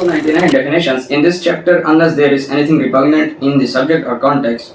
299 definitions in this chapter unless there is anything repugnant in the subject or context,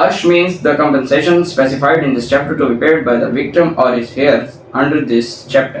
Arsh means the compensation specified in this chapter to be paid by the victim or his heirs under this chapter.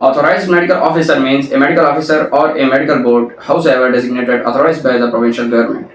Authorized medical officer means a medical officer or a medical board, however designated, authorized by the provincial government.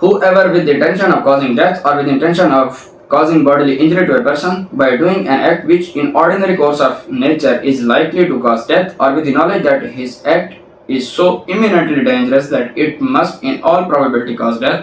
Whoever with the intention of causing death or with the intention of causing bodily injury to a person by doing an act which in ordinary course of nature is likely to cause death or with the knowledge that his act is so imminently dangerous that it must in all probability cause death,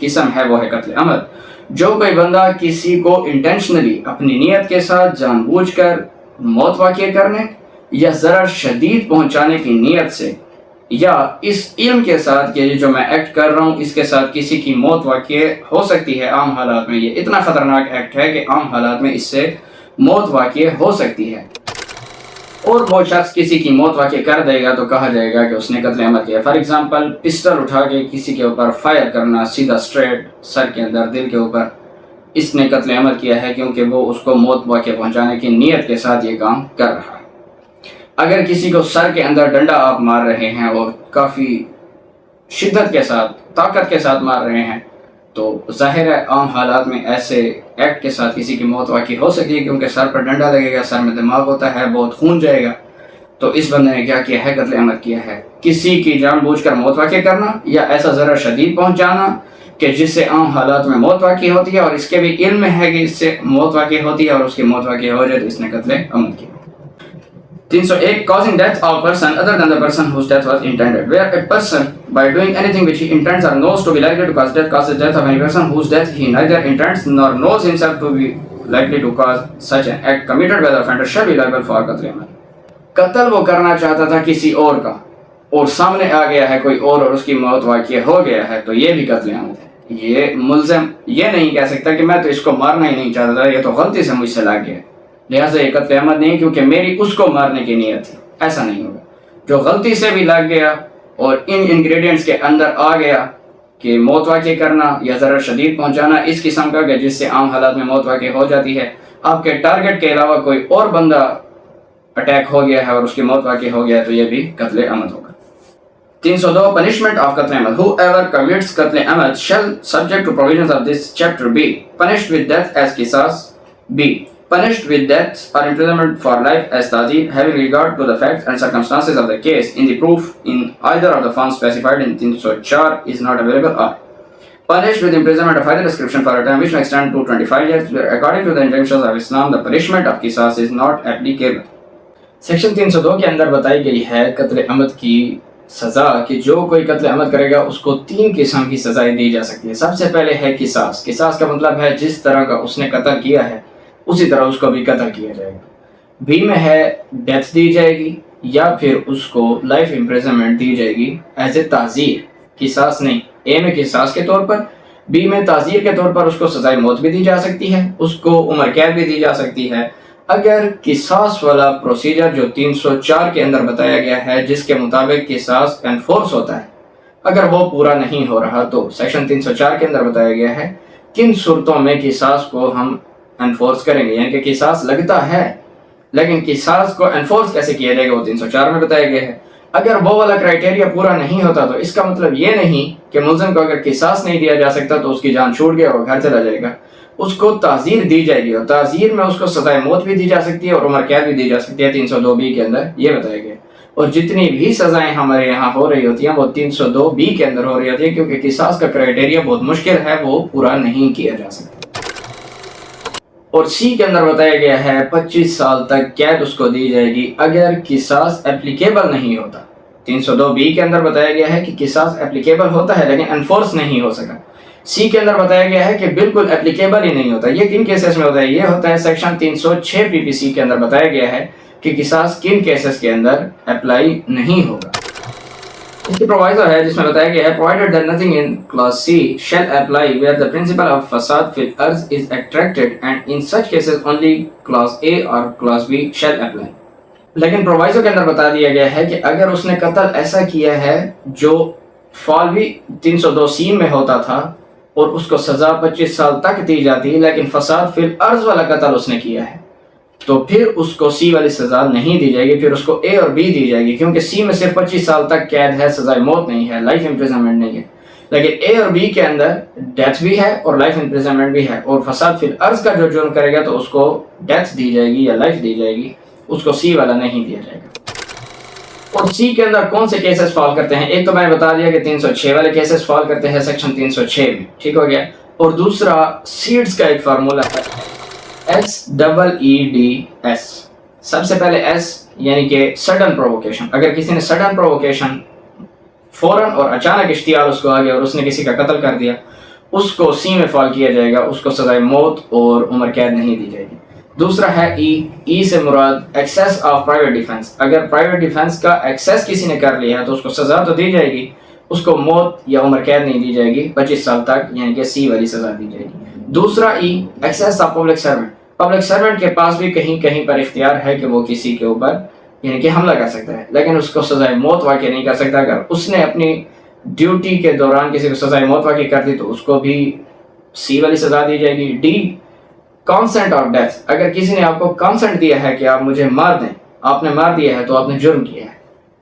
قسم ہے وہ ہے قتل عمد۔ جو کوئی بندہ کسی کو انٹینشنلی اپنی نیت کے ساتھ جان بوجھ کر موت واقع کرنے یا ضرر شدید پہنچانے کی نیت سے یا اس علم کے ساتھ کہ جو میں ایکٹ کر رہا ہوں اس کے ساتھ کسی کی موت واقع ہو سکتی ہے، عام حالات میں یہ اتنا خطرناک ایکٹ ہے کہ عام حالات میں اس سے موت واقع ہو سکتی ہے، اور وہ شخص کسی کی موت واقع کر دے گا تو کہا جائے گا کہ اس نے قتل عمد کیا۔ فار ایگزامپل پسٹل اٹھا کے کسی کے اوپر فائر کرنا سیدھا اسٹریٹ سر کے اندر دل کے اوپر، اس نے قتل عمد کیا ہے کیونکہ وہ اس کو موت واقع پہنچانے کی نیت کے ساتھ یہ کام کر رہا ہے۔ اگر کسی کو سر کے اندر ڈنڈا آپ مار رہے ہیں اور کافی شدت کے ساتھ طاقت کے ساتھ مار رہے ہیں تو ظاہر ہے عام حالات میں ایسے ایکٹ کے ساتھ کسی کی موت واقع ہو سکتی ہے، کیونکہ سر پر ڈنڈا لگے گا، سر میں دماغ ہوتا ہے، بہت خون جائے گا۔ تو اس بندے نے کیا کیا ہے؟ قتل عمد کیا ہے، کسی کی جان بوجھ کر موت واقع کرنا یا ایسا ضرر شدید پہنچانا کہ جس سے عام حالات میں موت واقع ہوتی ہے اور اس کے بھی علم ہے کہ اس سے موت واقع ہوتی ہے اور اس کی موت واقع ہو جائے تو اس نے قتل عمد کیا۔ 301 causing death of a person other than the person whose death was intended, where a person by doing anything which he intends or knows to be likely to cause death causes death of any person whose death he neither intends nor knows himself to be likely to cause, such an act committed by the offender shall be liable for qatl amal۔ قتل وہ کرنا چاہتا تھا کسی اور کا اور سامنے آ گیا ہے کوئی اور اس کی موت واقع ہو گیا ہے تو یہ بھی قتل عمد ہے۔ یہ ملزم یہ نہیں کہہ سکتا کہ میں تو اس کو مارنا ہی نہیں چاہتا تھا، یہ تو غلطی سے مجھ سے لگ گیا لہٰذا یہ قتل عمد نہیں کیونکہ میری اس کو مارنے کی نیت تھی، ایسا نہیں ہوگا۔ جو غلطی سے بھی لگ گیا اور ان انگریڈینٹس کے اندر آ گیا کہ موت واقع کرنا یا ضرر شدید پہنچانا اس قسم کا کہ جس سے عام حالات میں موت واقع ہو جاتی ہے، آپ کے ٹارگٹ کے علاوہ کوئی اور بندہ اٹیک ہو گیا ہے اور اس کی موت واقع ہو گیا ہے تو یہ بھی قتل عمد ہوگا۔ 302 punishment of qatl amad، whoever commits qatl amad shall subject to provisions of this chapter be punished with death as qisas, b punished with death or imprisonment for life as ta'zir, having regard to the facts and circumstances of the case in the proof in either of the forms specified in 304 is not available, or punished with imprisonment of either description for a term which may extend to 25 years, where according to the injunctions of Islam the punishment of qisas is not applicable۔ Section 302 کے اندر بتائی گئی ہے قتل عمد کی سزا کہ جو کوئی قتل عمد کرے گا اس کو 3 قسم کی سزائیں دی جا سکتی ہیں۔ سب سے پہلے ہے قصاص۔ قصاص کا مطلب ہے جس طرح کا اس نے قتل کیا ہے اسی طرح اس کو بھی قتل کیا جائے گا۔ بی میں ہے ڈیتھ دی جائے گی یا پھر اس کو لائف امپریزنمنٹ دی جائے گی ایز اے تعزیر، قصاص نہیں۔ اے میں قصاص کے طور پر، بی میں تعزیر کے طور پر اس کو سزائے موت بھی دی جا سکتی ہے، اس کو عمر قید بھی دی جا سکتی ہے۔ اگر قصاص والا پروسیجر جو 304 کے اندر بتایا گیا ہے جس کے مطابق قصاص انفورس ہوتا ہے اگر وہ پورا نہیں ہو رہا تو سیکشن 304 کے اندر بتایا گیا ہے کن صورتوں میں قصاص کو ہم انفورس کریں گے، یعنی کہ قصاص لگتا ہے لیکن قصاص کو انفورس کیسے کیا جائے گا وہ 304 میں بتایا گیا ہے۔ اگر وہ والا کرائٹیریا پورا نہیں ہوتا تو اس کا مطلب یہ نہیں کہ ملزم کو اگر قصاص نہیں دیا جا سکتا تو اس کی جان چھوٹ گیا اور گھر چلا جائے گا، اس کو تعزیر دی جائے گی اور تعزیر میں اس کو سزائے موت بھی دی جا سکتی ہے اور عمر قید بھی دی جا سکتی ہے۔ 302 بی کے اندر یہ بتایا گیا، اور جتنی بھی سزائیں ہمارے یہاں ہو رہی ہوتی ہیں وہ 302 بی کے اندر ہو رہی ہوتی ہیں کیونکہ قصاص کا کرائٹیریا بہت مشکل ہے، وہ پورا نہیں کیا جا سکتا۔ اور سی کے اندر بتایا گیا ہے 25 سال تک قید اس کو دی جائے گی اگر قصاص اپلیکیبل نہیں ہوتا۔ 302 بی کے اندر بتایا گیا ہے کہ قصاص اپلیکیبل ہوتا ہے لیکن انفورس نہیں ہو سکا۔ سی کے اندر بتایا گیا ہے کہ بالکل اپلیکیبل ہی نہیں ہوتا۔ یہ کن کیسز میں ہوتا ہے؟ یہ ہوتا ہے سیکشن 306 پی پی سی کے اندر بتایا گیا ہے کہ قصاص کن کیسز کے اندر اپلائی نہیں ہوگا۔ اس کی پرووائزر ہے جس میں بتایا گیا ہے provided that nothing in clause C shall apply where the principle of fasad fil arz is attracted and in such cases only clause A or clause B shall apply۔ لیکن پرووائزر کے اندر بتا دیا گیا ہے کہ اگر اس نے قتل ایسا کیا ہے جو فالوی 302 سی میں ہوتا تھا اور اس کو سزا 25 سال تک دی جاتی لیکن فساد فی الارض والا قتل اس نے کیا ہے تو پھر اس کو سی والی سزا نہیں دی جائے گی، پھر اس کو اے اور بی دی جائے گی کیونکہ سی میں صرف 25 سال تک قید ہے، سزائے موت نہیں ہے، لائف امپریزنمنٹ نہیں ہے، لیکن اے اور بی کے اندر ڈیتھ بھی ہے اور لائف امپریزنمنٹ بھی ہے، اور فساد فی الارض کا جو جرم کرے گا تو اس کو ڈیتھ دی جائے گی یا لائف دی جائے گی، اس کو سی والا نہیں دیا جائے گا۔ اور سی کے اندر کون سے کیسز فال کرتے ہیں؟ ایک تو میں نے بتا دیا کہ 306 والے کیسز فال کرتے ہیں سیکشن 306 میں، ٹھیک ہو گیا۔ اور دوسرا سیڈز کا ایک فارمولا ہے SEEDS۔ سب سے پہلے ایس یعنی کہ سڈن پرووکیشن، اگر کسی نے سڈن پرووکیشن فوراً اور اچانک اشتعال اس کو آ گیا اور اس نے کسی کا قتل کر دیا، اس کو سی میں فال کیا جائے گا، اس کو سزائے موت اور عمر قید نہیں دی جائے گی۔ دوسرا ہے ای سے مراد ایکسیس آف پرائیویٹ ڈیفینس، اگر پرائیویٹ ڈیفینس کا ایکسیس کسی نے کر لیا ہے تو اس کو سزا تو دی جائے گی، اس کو موت یا عمر قید نہیں دی جائے گی، 25 سال تک یعنی کہ سی والی سزا دی جائے گی۔ دوسرا access of public servant, public servant کے پاس بھی کہیں پر اختیار ہے کہ وہ کسی کے اوپر یعنی کہ حملہ کر سکتا ہے، لیکن اس کو سزائے موت واقع نہیں کر سکتا۔ اگر اس نے اپنی ڈیوٹی کے دوران کسی کو سزائے موت واقع کر دی تو اس کو بھی سی والی سزا دی جائے گی۔ ڈی کانسنٹ آف ڈیتھ، اگر کسی نے آپ کو کانسنٹ دیا ہے کہ آپ مجھے مار دیں، آپ نے مار دیا ہے تو آپ نے جرم کیا ہے،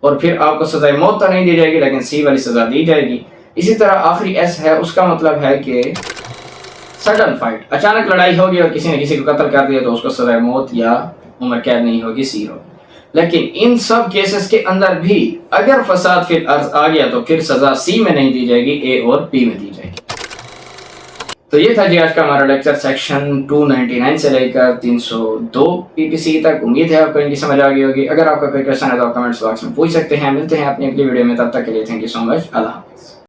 اور پھر آپ کو سزائے موت تو نہیں دی جائے گی لیکن سی والی سزا دی جائے گی۔ اسی طرح آخری ایس ہے، اس کا مطلب ہے کہ سڈن فائٹ، اچانک لڑائی ہوگی اور کسی نے کسی کو قتل کر دیا تو اس کو سزائے موت یا عمر قید نہیں ہوگی، سی ہوگی۔ لیکن ان سب کیسز کے اندر بھی اگر فساد فی الارض آ گیا تو پھر سزا سی میں نہیں دی جائے گی، اے اور بی میں دی جائے گی۔ تو یہ تھا جی آج کا ہمارا لیکچر سیکشن 299 سے لے کر 302 PPC تک۔ امید ہے آپ کو ان کی سمجھ آ گئی ہوگی۔ اگر آپ کا کوئی کویشچن ہے تو آپ کمنٹس باکس میں پوچھ سکتے ہیں۔ ملتے ہیں اپنی اگلی ویڈیو میں، تب تک کے لیے تھینک یو سو مچ، اللہ حافظ۔